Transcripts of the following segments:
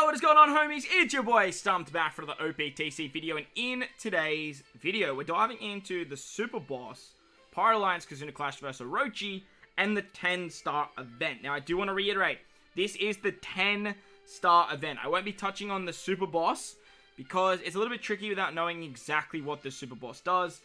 What is going on, homies? It's your boy StumpD back for the OPTC video, and in today's video we're diving into the Super Boss Pyro Alliance KIZUNA Clash vs Orochi and the 10-star event. Now I do want to reiterate, this is the 10-star event. I won't be touching on the Super Boss because it's a little bit tricky without knowing exactly what the Super Boss does.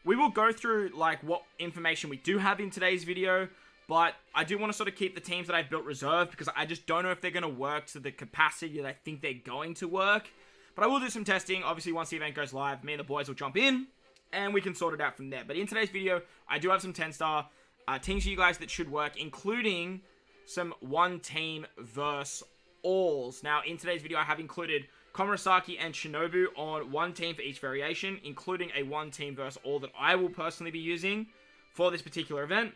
We will go through like what information we do have in today's video, but I do want to sort of keep the teams that I've built reserved because I just don't know if they're going to work to the capacity that I think they're going to work. But I will do some testing. Obviously, once the event goes live, me and the boys will jump in and we can sort it out from there. But in today's video, I do have some 10-star teams for you guys that should work, including some one-team versus alls. Now, in today's video, I have included Komurasaki and Shinobu on one team for each variation, including a one-team versus all that I will personally be using for this particular event.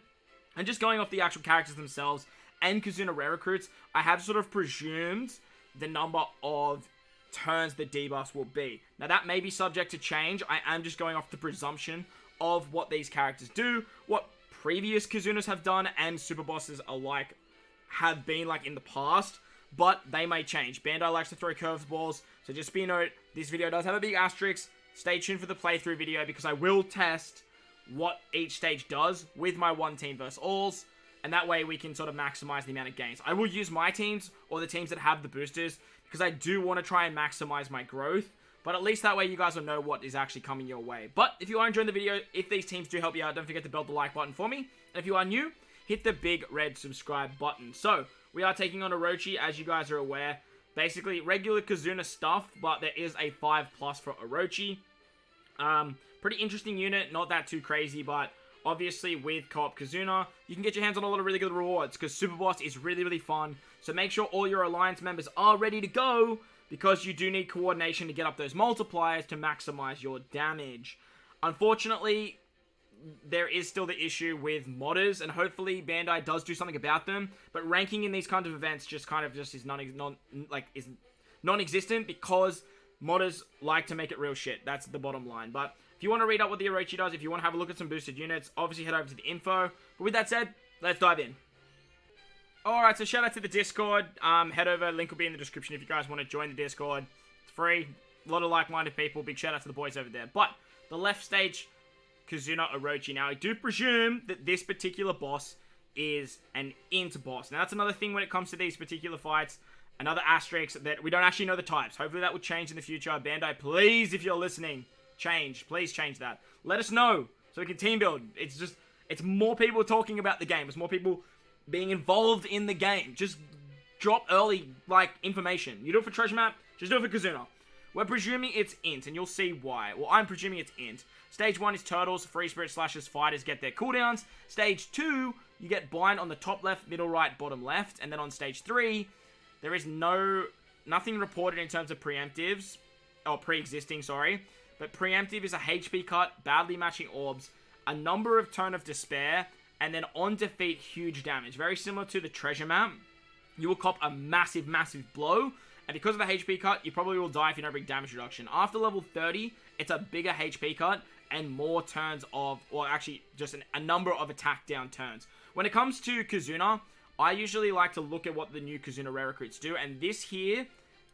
And just going off the actual characters themselves and KIZUNA rare recruits, I have sort of presumed the number of turns the debuffs will be. Now that may be subject to change. I am just going off the presumption of what these characters do, what previous KIZUNAs have done, and Super Bosses alike have been like in the past, but they may change. Bandai likes to throw curveballs, so just be a note, this video does have a big asterisk. Stay tuned for the playthrough video because I will test what each stage does with my one team versus alls, and that way we can sort of maximize the amount of gains. I will use my teams or the teams that have the boosters because I do want to try and maximize my growth, but at least that way you guys will know what is actually coming your way. But if you are enjoying the video, if these teams do help you out, don't forget to belt the like button for me, and if you are new, hit the big red subscribe button. So we are taking on Orochi, as you guys are aware. Basically regular KIZUNA stuff, but there is a 5+ for Orochi. Pretty interesting unit, not that too crazy, but obviously with co-op KIZUNA, you can get your hands on a lot of really good rewards because Super Boss is really, really fun. So make sure all your Alliance members are ready to go because you do need coordination to get up those multipliers to maximize your damage. Unfortunately, there is still the issue with modders, and hopefully Bandai does do something about them, but ranking in these kind of events just is non-existent because modders like to make it real shit. That's the bottom line. But if you want to read up what the Orochi does, if you want to have a look at some boosted units, obviously head over to the info. But with that said, let's dive in. Alright, so shout out to the Discord. Head over, link will be in the description if you guys want to join the Discord. It's free. A lot of like-minded people. Big shout out to the boys over there. But the left stage, KIZUNA Orochi. Now, I do presume that this particular boss is an INT boss. Now, that's another thing when it comes to these particular fights. Another asterisk that we don't actually know the types. Hopefully that will change in the future. Bandai, please, if you're listening, change. Please change that. Let us know so we can team build. It's more people talking about the game. It's more people being involved in the game. Just drop early, like, information. You do it for Treasure Map, just do it for KIZUNA. We're presuming it's INT, and you'll see why. Well, I'm presuming it's INT. Stage 1 is Turtles, Free Spirit Slashers, Fighters get their cooldowns. Stage 2, you get Bind on the top left, middle right, bottom left. And then on Stage 3, there is nothing reported in terms of preemptives, or pre-existing, sorry. But preemptive is a HP cut, badly matching orbs, a number of Turn of Despair, and then on defeat, huge damage. Very similar to the Treasure Map. You will cop a massive, massive blow, and because of the HP cut, you probably will die if you don't bring damage reduction. After level 30, it's a bigger HP cut and more turns of, or actually just a number of attack down turns. When it comes to KIZUNA, I usually like to look at what the new KIZUNA rare recruits do, and this here,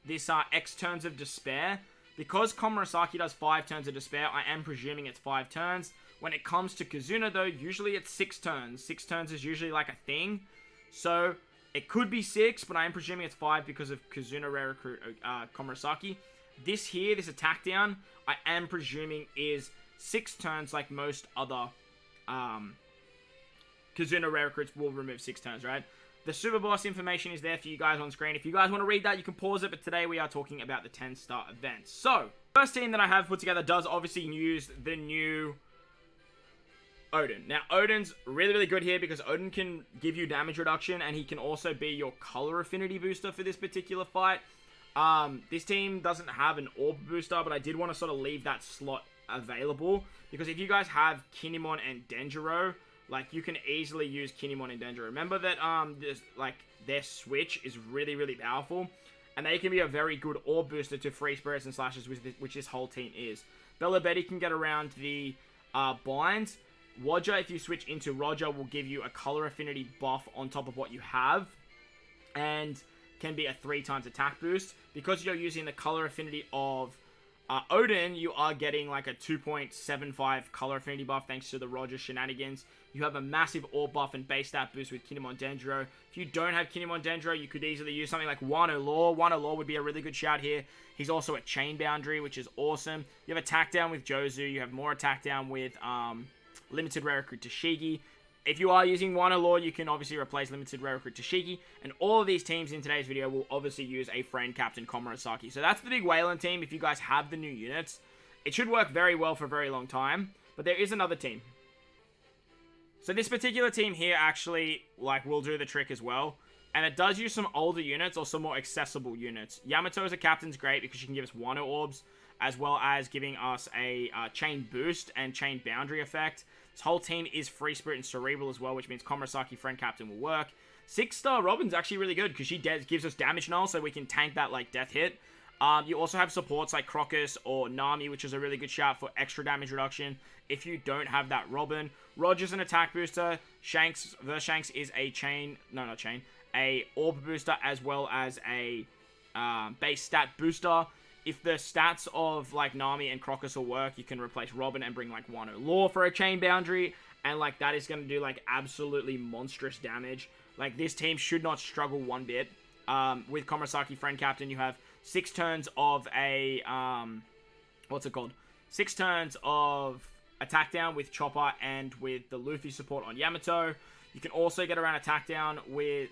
this X Turns of Despair, because Komurasaki does 5 turns of Despair, I am presuming it's 5 turns. When it comes to KIZUNA though, usually it's 6 turns. 6 turns is usually like a thing, so it could be 6, but I am presuming it's 5 because of KIZUNA rare recruit Komurasaki. This here, this attack down, I am presuming is 6 turns like most other KIZUNA rare recruits will remove 6 turns, right? The Super Boss information is there for you guys on screen. If you guys want to read that, you can pause it, but today we are talking about the 10-star event. So, first team that I have put together does obviously use the new Odin. Now, Odin's really, really good here because Odin can give you damage reduction, and he can also be your color affinity booster for this particular fight. This team doesn't have an orb booster, but I did want to sort of leave that slot available because if you guys have Kinemon and Denjiro, like, you can easily use Kinemon and Denjiro. Remember that, their switch is really, really powerful, and they can be a very good orb booster to Free Spirits and Slashes, which this whole team is. Bella Betty can get around the binds. Roger, if you switch into Roger, will give you a color affinity buff on top of what you have. And can be a 3 times attack boost. Because you're using the color affinity of Odin, you are getting like a 2.75 color affinity buff thanks to the Roger shenanigans. You have a massive orb buff and base stat boost with Kinemon Dendro. If you don't have Kinemon Dendro, you could easily use something like Wano Law. Wano Law would be a really good shout here. He's also a chain boundary, which is awesome. You have attack down with Jozu. You have more attack down with limited rare recruit Tashigi. If you are using Wano Law, you can obviously replace limited rare recruit Tashigi. And all of these teams in today's video will obviously use a friend captain Komurasaki. So that's the big Wayland team. If you guys have the new units, it should work very well for a very long time. But there is another team. So this particular team here actually, like, will do the trick as well. And it does use some older units or some more accessible units. Yamato as a captain's great because she can give us Wano Orbs, as well as giving us a chain boost and chain boundary effect. This whole team is Free Spirit and Cerebral as well, which means Komurasaki friend captain will work. 6-star Robin's actually really good because she gives us damage null, so we can tank that like death hit. You also have supports like Crocus or Nami, which is a really good shout for extra damage reduction if you don't have that Robin. Roger's an attack booster. Shanks is a a orb booster as well as a base stat booster. If the stats of like Nami and Crocus will work, you can replace Robin and bring like Wano Law for a chain boundary, and like that is going to do like absolutely monstrous damage. Like this team should not struggle one bit. With Komurasaki friend captain, you have 6 turns of a 6 turns of attack down with Chopper and with the Luffy support on Yamato. You can also get around attack down with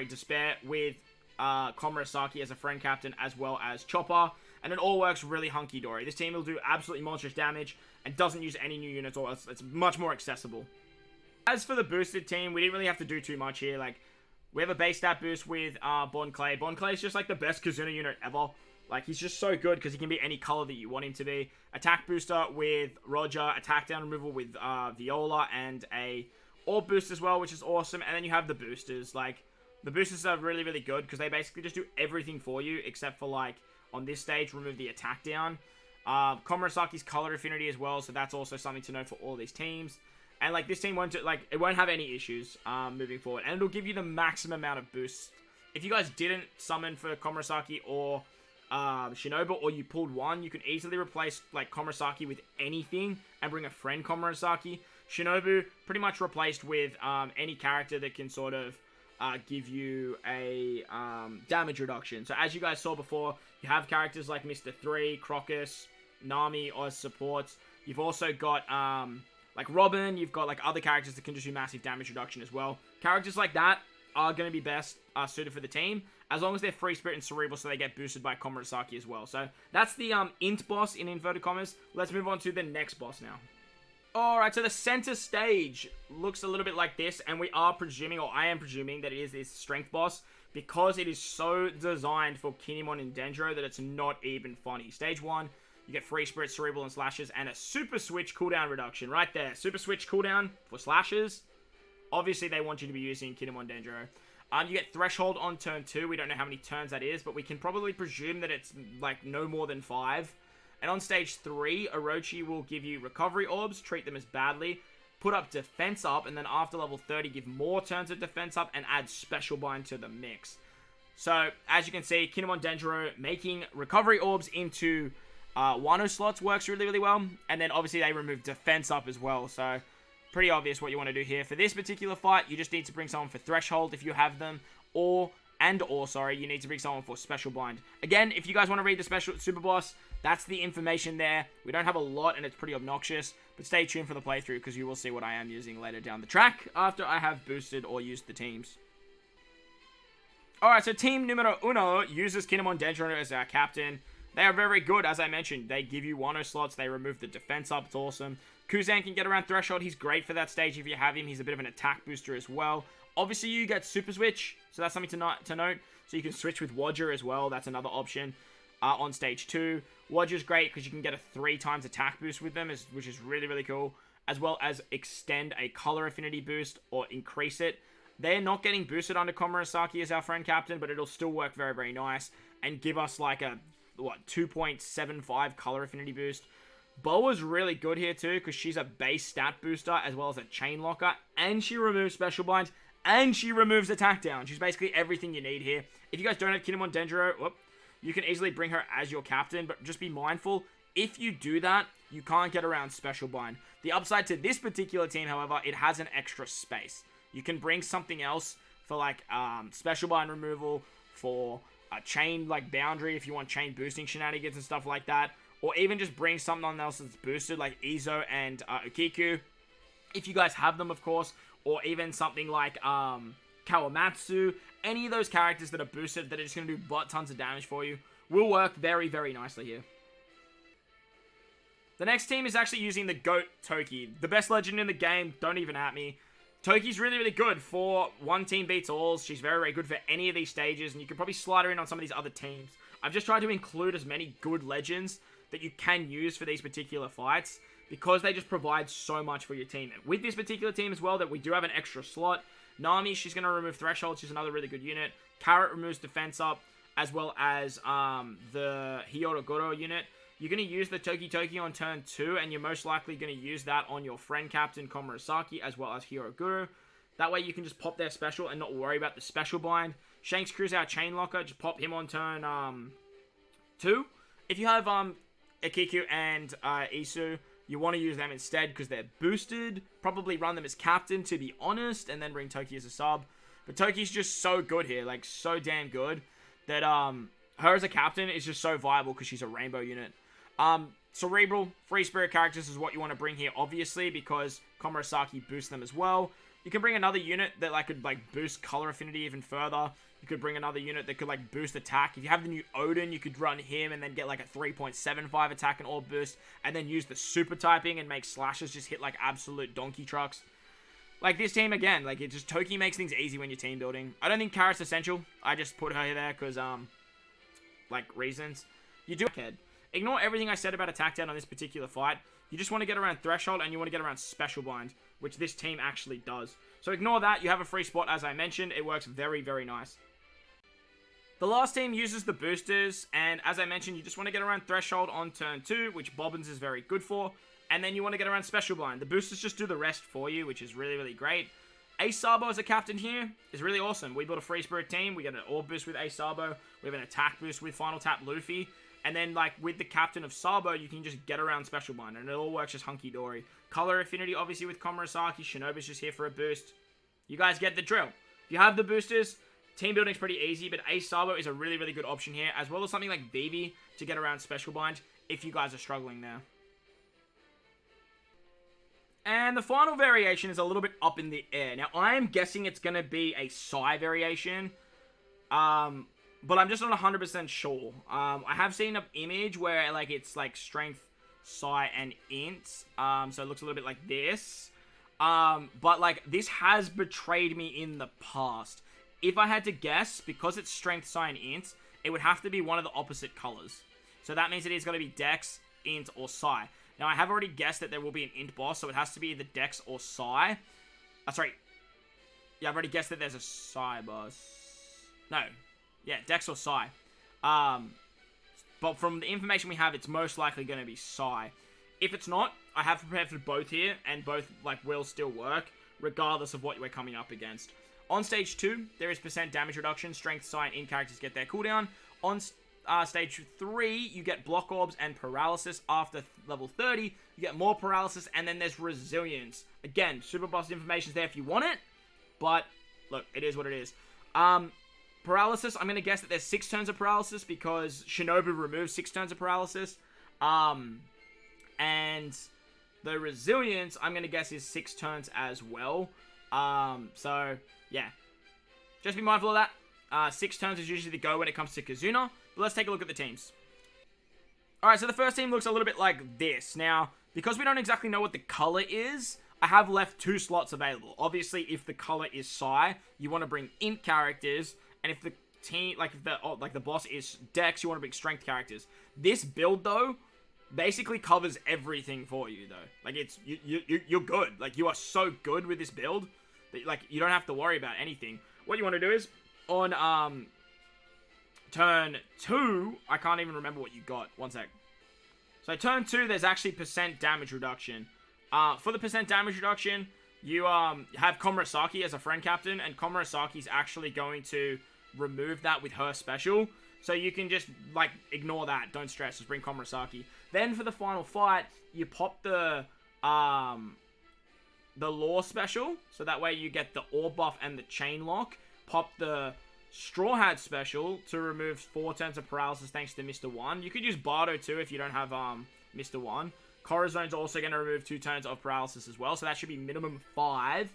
Despair with Komurasaki as a friend captain as well as Chopper, and it all works really hunky-dory. This team will do absolutely monstrous damage and doesn't use any new units, or it's much more accessible. As for the boosted team, we didn't really have to do too much here. Like, we have a base stat boost with Bon Clay. Bon Clay is just like the best KIZUNA unit ever. Like, he's just so good because he can be any color that you want him to be. Attack booster with Roger, attack down removal with Viola, and a orb boost as well, which is awesome. And then you have the boosters. Like, the boosters are really, really good because they basically just do everything for you except for, like, on this stage, remove the attack down. Komurasaki's color affinity as well, so that's also something to know for all these teams. And, like, this team won't have any issues moving forward. And it'll give you the maximum amount of boosts. If you guys didn't summon for Komurasaki or Shinobu, or you pulled one, you can easily replace, like, Komurasaki with anything and bring a friend Komurasaki. Shinobu pretty much replaced with any character that can sort of give you a damage reduction. So as you guys saw before, you have characters like Mr. 3, Crocus, Nami as supports. You've also got like Robin, you've got like other characters that can just do massive damage reduction as well. Characters like that are going to be best suited for the team, as long as they're Free Spirit and Cerebral, so they get boosted by Komurasaki as well. So that's the INT boss in inverted commas. Let's move on to the next boss now. Alright, so the center stage looks a little bit like this, and we are presuming, or I am presuming, that it is this strength boss, because it is so designed for Kinemon and Dendro that it's not even funny. Stage 1, you get Free Spirit, Cerebral, and Slashes, and a Super Switch cooldown reduction right there. Super Switch cooldown for Slashes. Obviously, they want you to be using Kinemon Dendro. You get Threshold on turn 2. We don't know how many turns that is, but we can probably presume that it's like no more than 5. And on stage 3, Orochi will give you Recovery Orbs, treat them as badly, put up Defense Up, and then after level 30, give more turns of Defense Up and add Special Bind to the mix. So, as you can see, Kinemon Dendro making Recovery Orbs into Wano slots works really, really well. And then obviously they remove Defense Up as well, so pretty obvious what you want to do here. For this particular fight, you just need to bring someone for Threshold if you have them, or you need to bring someone for Special Bind. Again, if you guys want to read the special super boss, that's the information there. We don't have a lot, and it's pretty obnoxious, but stay tuned for the playthrough, because you will see what I am using later down the track, after I have boosted or used the teams. Alright, so team numero uno uses Kinemon Dendro as our captain. They are very good, as I mentioned. They give you Wano slots, they remove the defense up, it's awesome. Kuzan can get around Threshold, he's great for that stage if you have him. He's a bit of an attack booster as well. Obviously, you get Super Switch, so that's something to note. So you can switch with Wadger as well, that's another option. On stage 2, Wadger's great because you can get a 3 times attack boost with them, which is really, really cool. As well as extend a color affinity boost or increase it. They're not getting boosted under Komurasaki as our friend captain, but it'll still work very, very nice. And give us like a, 2.75 color affinity boost. Boa's really good here too, because she's a base stat booster as well as a chain locker. And she removes Special Bind. And she removes attack down. She's basically everything you need here. If you guys don't have Kinemon Denjiro, you can easily bring her as your captain, but just be mindful, if you do that, you can't get around Special Bind. The upside to this particular team, however, it has an extra space. You can bring something else for, like, Special Bind removal, for a chain, like, boundary, if you want chain boosting shenanigans and stuff like that, or even just bring something else that's boosted, like Izo and Ukiku, if you guys have them, of course, or even something like Kawamatsu. Any of those characters that are boosted that are just going to do butt tons of damage for you will work very, very nicely here. The next team is actually using the GOAT Toki. The best legend in the game, don't even at me. Toki's really, really good for one team beats all. She's very, very good for any of these stages, and you can probably slide her in on some of these other teams. I've just tried to include as many good legends that you can use for these particular fights, because they just provide so much for your team. With this particular team as well, that we do have an extra slot. Nami, she's going to remove Threshold. She's another really good unit. Carrot removes Defense Up, as well as the Hyodogoro unit. You're going to use the Toki on turn 2, and you're most likely going to use that on your friend captain, Komurasaki, as well as Hyodogoro. That way you can just pop their special and not worry about the special bind. Shanks Crew's our Chain Locker. Just pop him on turn 2. If you have Akiku and Isu, you want to use them instead because they're boosted. Probably run them as captain, to be honest, and then bring Toki as a sub. But Toki's just so good here, like so damn good, that her as a captain is just so viable because she's a rainbow unit. Cerebral, free spirit characters is what you want to bring here, obviously, because Komurasaki boosts them as well. You can bring another unit that could boost color affinity even further. You could bring another unit that could boost attack. If you have the new Odin, you could run him and then get a 3.75 attack and all boost, and then use the super typing and make slashes just hit absolute donkey trucks. This team again, it just Toki makes things easy when you're team building. I don't think Carrot's essential. I just put her there because reasons. You do head. Ignore everything I said about attack down on this particular fight. You just want to get around Threshold and you want to get around Special Bind, which this team actually does. So ignore that. You have a free spot, as I mentioned. It works very, very nice. The last team uses the boosters, and as I mentioned, you just want to get around Threshold on turn 2, which Bobbins is very good for, and then you want to get around Special Bind. The boosters just do the rest for you, which is really, really great. Ace Sabo as a captain here is really awesome. We built a Free Spirit team. We get an Orb boost with Ace Sabo. We have an attack boost with Final Tap Luffy. And then, with the captain of Sabo, you can just get around Special Bind, and it all works just hunky-dory. Color affinity, obviously, with Komurasaki. Shinobu's just here for a boost. You guys get the drill. If you have the boosters, team building's pretty easy, but Ace Sabo is a really, really good option here, as well as something like Vivi to get around Special Bind if you guys are struggling there. And the final variation is a little bit up in the air. Now, I am guessing it's going to be a Psy variation. But I'm just not 100% sure. I have seen an image where, it's, Strength, Psy, and Int. So it looks a little bit like this. But, this has betrayed me in the past. If I had to guess, because it's Strength, Psy, and Int, it would have to be one of the opposite colors. So that means it is going to be Dex, Int, or Psy. Now, I have already guessed that there will be an Int boss, so it has to be either Dex or Psy. Sorry. Yeah, I've already guessed that there's a Psy boss. No. Yeah, Dex or Psy. But from the information we have, it's most likely going to be Psy. If it's not, I have prepared for both here, and both, will still work, regardless of what we're coming up against. On stage 2, there is % damage reduction. Strength, Psy, and Int characters get their cooldown. On stage 3, you get Block Orbs and Paralysis. After level 30, you get more Paralysis, and then there's Resilience. Again, super boss information's there if you want it, but, look, it is what it is. Paralysis, I'm going to guess that there's 6 turns of Paralysis because Shinobu removes 6 turns of Paralysis. And the Resilience, I'm going to guess, is 6 turns as well. So, yeah. Just be mindful of that. 6 turns is usually the go when it comes to KIZUNA. But let's take a look at the teams. Alright, so the first team looks a little bit like this. Now, because we don't exactly know what the color is, I have left 2 slots available. Obviously, if the color is Psy, you want to bring Int characters. And if the team, if the boss is Dex, you want to bring Strength characters. This build, though, basically covers everything for you, though. You're good. You are so good with this build that, you don't have to worry about anything. What you want to do is, on, turn 2, I can't even remember what you got. One sec. So, turn 2, there's actually % damage reduction. For the % damage reduction, you have Komurasaki as a friend captain, and Komurasaki's actually going to remove that with her special. So you can just, like, ignore that. Don't stress. Just bring Komurasaki. Then for the final fight, you pop the Law special. So that way you get the Orb buff and the Chain Lock. Pop the Straw Hat special to remove 4 turns of paralysis thanks to Mr. 1. You could use Bardo too if you don't have Mr. 1. Corazone's also going to remove 2 turns of paralysis as well. So that should be minimum 5.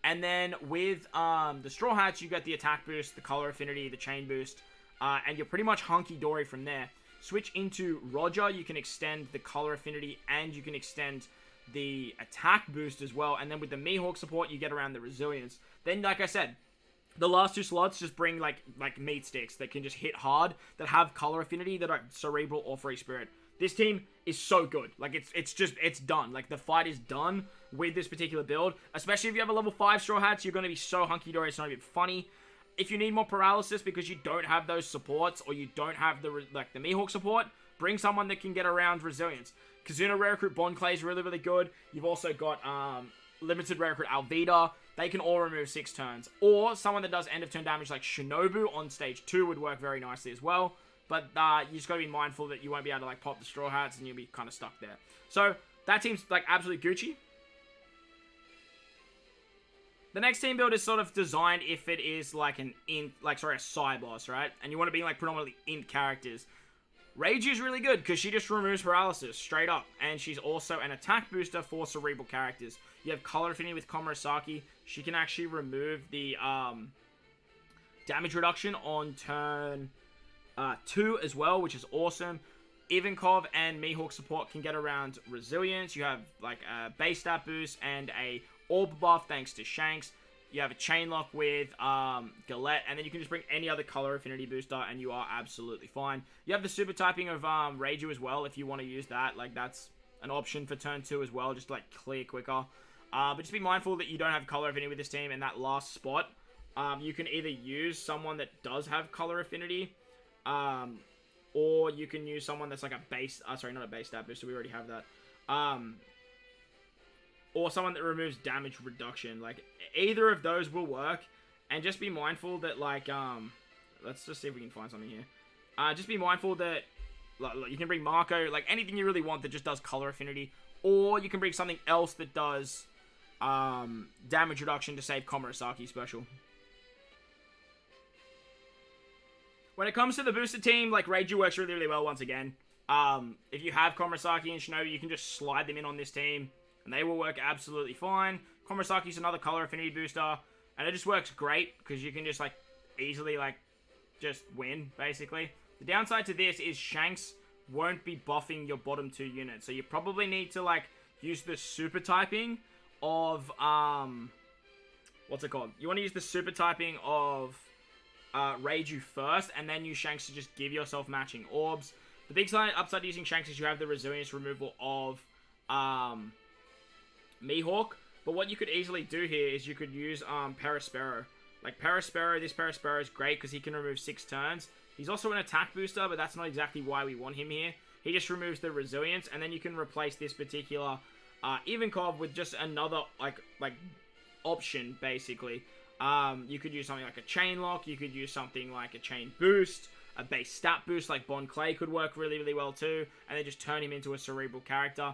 And then with the Straw Hats, you get the attack boost, the color affinity, the chain boost. And you're pretty much hunky-dory from there. Switch into Roger, you can extend the color affinity and you can extend the attack boost as well. And then with the Mihawk support, you get around the resilience. Then, like I said, the last 2 slots just bring like meat sticks that can just hit hard, that have color affinity, that are cerebral or free spirit. This team is so good. Like, it's done. Like, the fight is done with this particular build. Especially if you have a level 5 Straw Hats, you're going to be so hunky-dory, it's not even funny. If you need more paralysis because you don't have those supports, or you don't have the Mihawk support, bring someone that can get around resilience. KIZUNA Rare Recruit Bond Clay is really, really good. You've also got Limited Rare Recruit Alvida. They can all remove 6 turns. Or someone that does end of turn damage like Shinobu on stage 2 would work very nicely as well. But you just got to be mindful that you won't be able to like pop the Straw Hats and you'll be kind of stuck there. So that team's like absolutely Gucci. The next team build is sort of designed if it is like a Psy boss, right? And you want to be like predominantly int characters. Reiju's really good because she just removes paralysis straight up. And she's also an attack booster for cerebral characters. You have color affinity with Komurasaki. She can actually remove the damage reduction on turn 2 as well, which is awesome. Ivankov and Mihawk support can get around resilience. You have like a base stat boost and a orb buff thanks to Shanks. You have a chain lock with Galette, and then you can just bring any other color affinity booster and you are absolutely fine. You have the super typing of Reiju as well if you want to use that. Like, that's an option for turn 2 as well, just to, like, clear quicker. But just be mindful that you don't have color affinity with this team in that last spot. You can either use someone that does have color affinity, or you can use someone that's like a base, sorry, not a base stat booster, we already have that. Or someone that removes damage reduction. Like, either of those will work. And just be mindful that, like, let's just see if we can find something here. Just be mindful that, like, you can bring Marco, like, anything you really want that just does color affinity. Or you can bring something else that does damage reduction to save Komurasaki special. When it comes to the booster team, like, Reiju works really, really well once again. If you have Komurasaki and Shinobu, you can just slide them in on this team. And they will work absolutely fine. Komurasaki's another color affinity booster. And it just works great because you can just, like, easily, like, just win, basically. The downside to this is Shanks won't be buffing your bottom 2 units. So you probably need to, like, use the super typing of, what's it called? You want to use the super typing of Reiju first, and then use Shanks to just give yourself matching orbs. The big upside using Shanks is you have the resilience removal of, Mihawk, but what you could easily do here is you could use Perispero. Like, Perispero, this Perispero is great because he can remove 6 turns. He's also an attack booster, but that's not exactly why we want him here. He just removes the resilience, and then you can replace this particular Ivankov with just another like option, basically. You could use something like a chain lock, you could use something like a chain boost, a base stat boost like Bond Clay could work really, really well too, and then just turn him into a cerebral character.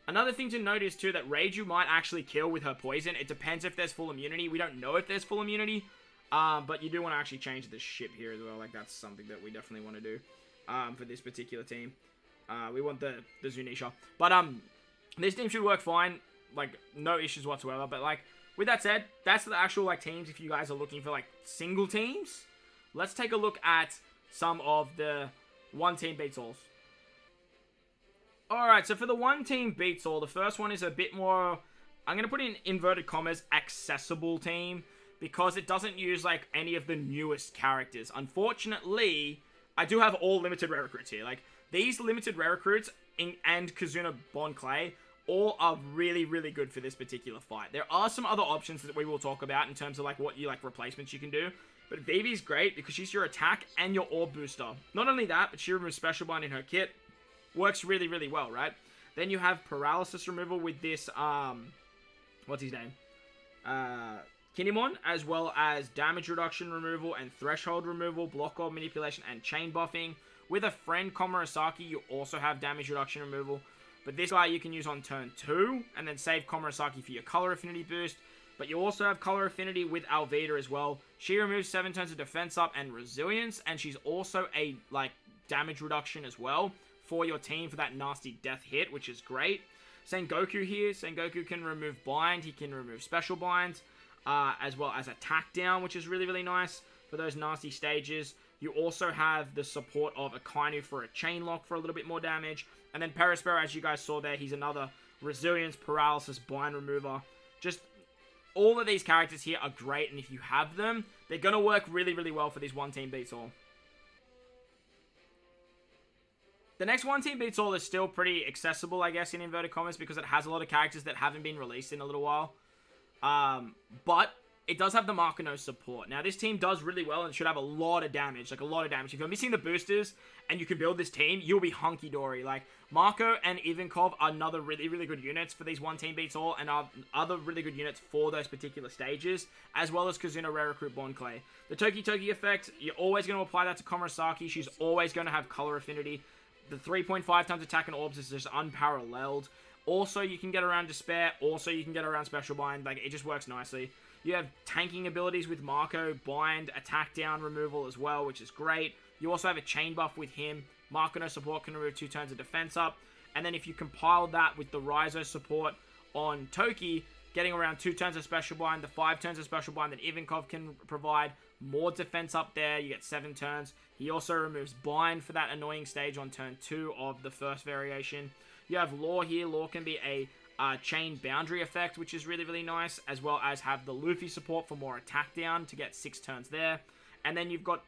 Another thing to note is, too, that Reiju might actually kill with her poison. It depends if there's full immunity. We don't know if there's full immunity, but you do want to actually change the ship here as well. Like, that's something that we definitely want to do for this particular team. We want the Zunisha. But this team should work fine. Like, no issues whatsoever. But, like, with that said, that's the actual, like, teams if you guys are looking for, like, single teams. Let's take a look at some of the one team beats alls. Alright, so for the one team beats all, the first one is a bit more, I'm going to put in inverted commas, accessible team, because it doesn't use, like, any of the newest characters. Unfortunately, I do have all limited rare recruits here. Like, these limited rare recruits and KIZUNA Bond Clay all are really, really good for this particular fight. There are some other options that we will talk about in terms of, like, what you, like, replacements you can do. But Vivi's great because she's your attack and your orb booster. Not only that, but she removes Special Bind in her kit. Works really, really well, right? Then you have paralysis removal with this, what's his name? Kinemon, as well as damage reduction removal and threshold removal, block orb manipulation, and chain buffing. With a friend, Komurasaki, you also have damage reduction removal. But this guy you can use on turn 2, and then save Komurasaki for your color affinity boost. But you also have color affinity with Alvida as well. She removes 7 turns of defense up and resilience, and she's also a, damage reduction as well for your team for that nasty death hit, which is great. Sengoku here. Sengoku can remove bind, he can remove special binds, as well as attack down, which is really, really nice for those nasty stages. You also have the support of Akainu for a chain lock for a little bit more damage. And then Perispero, as you guys saw there, he's another resilience, paralysis, bind remover. Just all of these characters here are great, and if you have them, they're going to work really, really well for this one team beats all. The next one team beats all is still pretty accessible, I guess, in inverted commas, because it has a lot of characters that haven't been released in a little while. But it does have the Markano support. Now, this team does really well and should have a lot of damage, If you're missing the boosters and you can build this team, you'll be hunky-dory. Marco and Ivankov are another really, really good units for these one team beats all, and are other really good units for those particular stages, as well as Kizuna Rare Recruit Born Clay. The Toki Toki effect, you're always going to apply that to Komurasaki. She's always going to have color affinity. The 3.5 times attack and orbs is just unparalleled. Also, you can get around Despair. Also, you can get around Special Bind. It just works nicely. You have tanking abilities with Marco, bind, attack down removal as well, which is great. You also have a chain buff with him. Markano support can remove 2 turns of defense up. And then if you compile that with the Raizo support on Toki, getting around 2 turns of special bind, the 5 turns of special bind that Ivankov can provide, more defense up there, you get 7 turns. He also removes bind for that annoying stage on turn 2 of the first variation. You have Law here. Law can be a chain boundary effect, which is really, really nice, as well as have the Luffy support for more attack down to get 6 turns there. And then you've got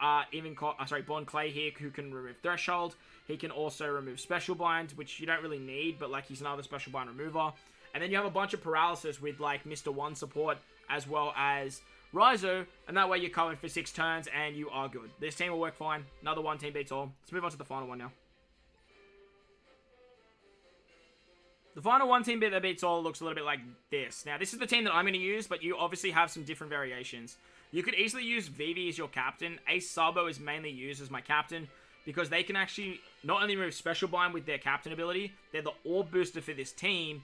Born Clay here, who can remove Threshold. He can also remove Special Bind, which you don't really need, but he's another Special Bind remover. And then you have a bunch of paralysis with Mr. 1 support, as well as Raizo, and that way you're covered for 6 turns and you are good. This team will work fine. Another one team beats all. Let's move on to the final one now. The final one team that beats all looks a little bit like this. Now, this is the team that I'm going to use, but you obviously have some different variations. You could easily use Vivi as your captain. Ace Sabo is mainly used as my captain, because they can actually not only remove Special Bind with their captain ability, they're the orb booster for this team,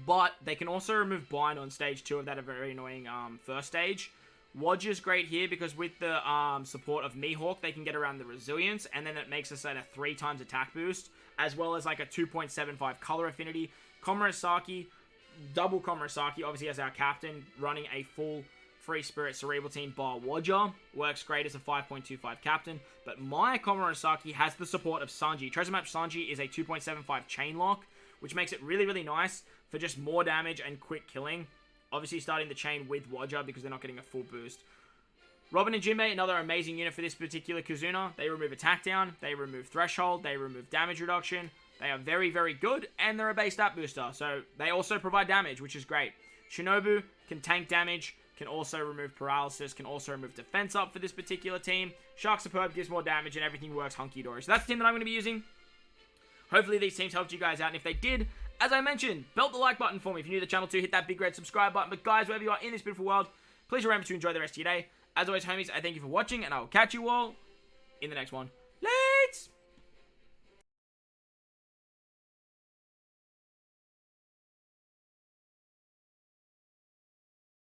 but they can also remove Bind on stage 2 of that very annoying first stage. Wodger's great here because with the support of Mihawk, they can get around the resilience, and then it makes us at a 3 times attack boost, as well as a 2.75 color affinity. Komurasaki, double Komurasaki, obviously as our captain, running a full Free Spirit Cerebral team bar Wodger. Works great as a 5.25 captain, but my Komurasaki has the support of Sanji. Treasure Map Sanji is a 2.75 chain lock, which makes it really, really nice for just more damage and quick killing. Obviously starting the chain with Wodger because they're not getting a full boost. Robin and Jinbei, another amazing unit for this particular Kizuna. They remove attack down, they remove threshold, they remove damage reduction. They are very, very good, and they're a base stat booster, so they also provide damage, which is great. Shinobu can tank damage, can also remove paralysis, can also remove defense up for this particular team. Shark Superb gives more damage, and everything works hunky-dory. So that's the team that I'm going to be using. Hopefully these teams helped you guys out, and if they did, as I mentioned, belt the like button for me. If you're new to the channel too, hit that big red subscribe button. But guys, wherever you are in this beautiful world, please remember to enjoy the rest of your day. As always, homies, I thank you for watching, and I will catch you all in the next one.